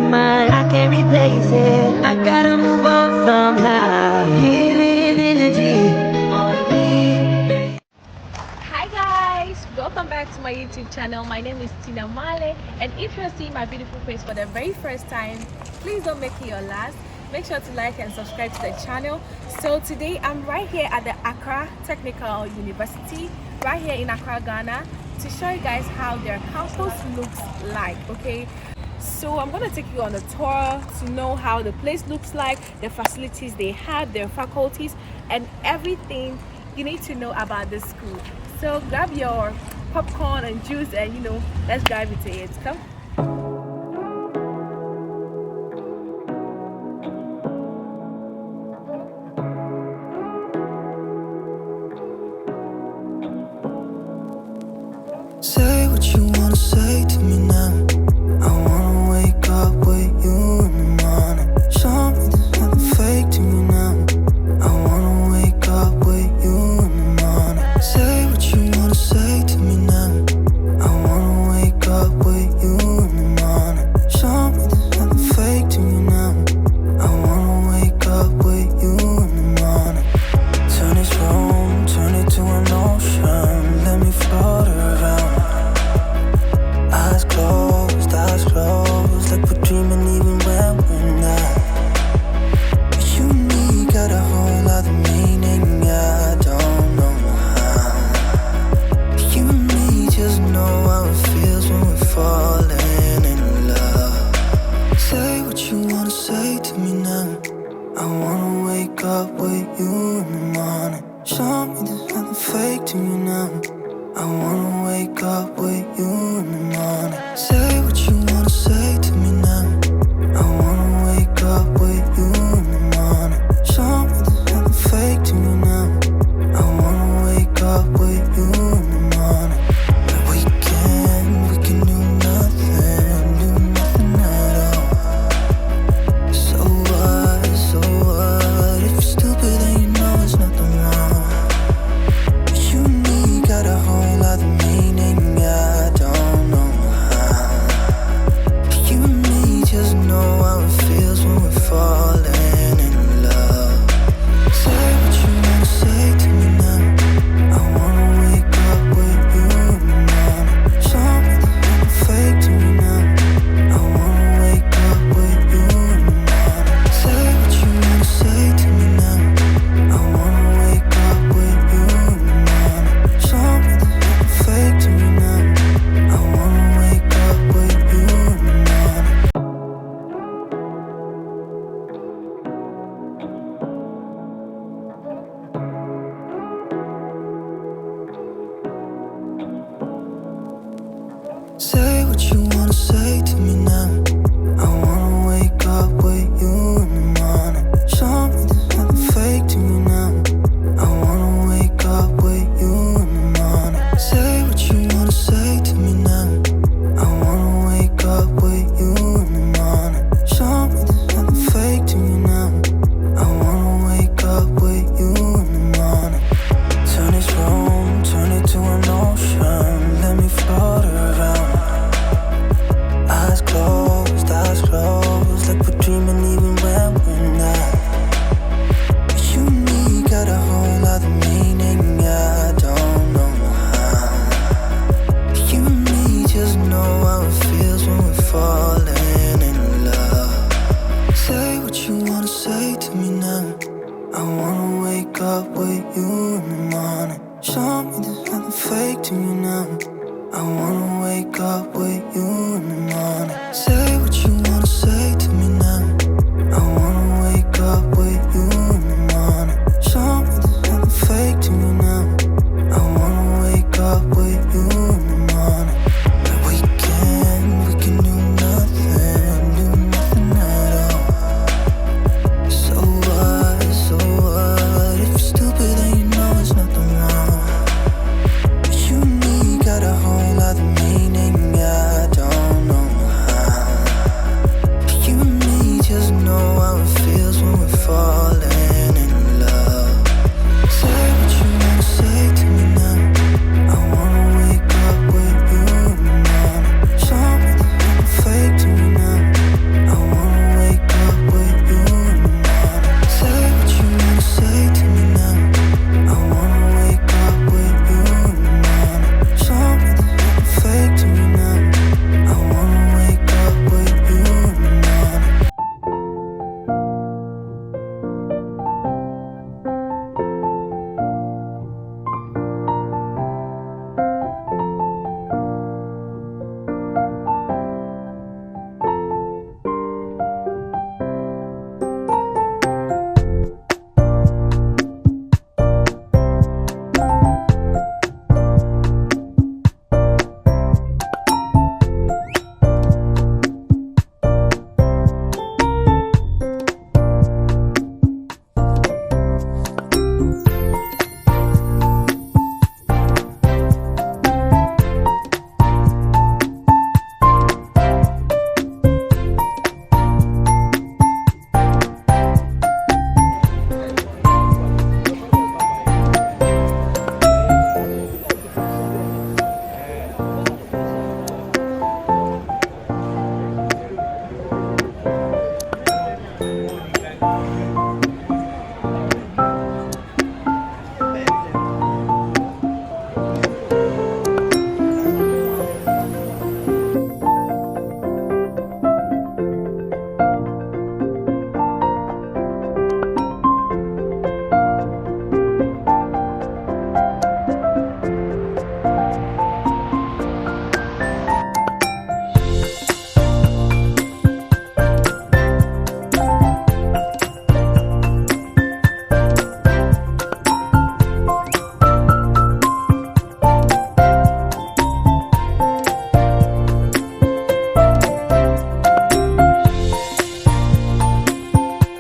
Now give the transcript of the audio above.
mine, I can't replace it. I gotta move on somehow. Hi guys, welcome back to my YouTube channel. My name is Tina Male, and if you're seeing my beautiful face for the very first time, please don't make it your last. Make sure to like and subscribe to the channel. So today I'm right here at the Accra Technical University, right here in Accra, Ghana, to show you guys how their campus looks like. Okay, so I'm gonna take you on a tour to know how the place looks like, the facilities they have, their faculties, and everything you need to know about this school. So grab your popcorn and juice and let's dive into it. Come.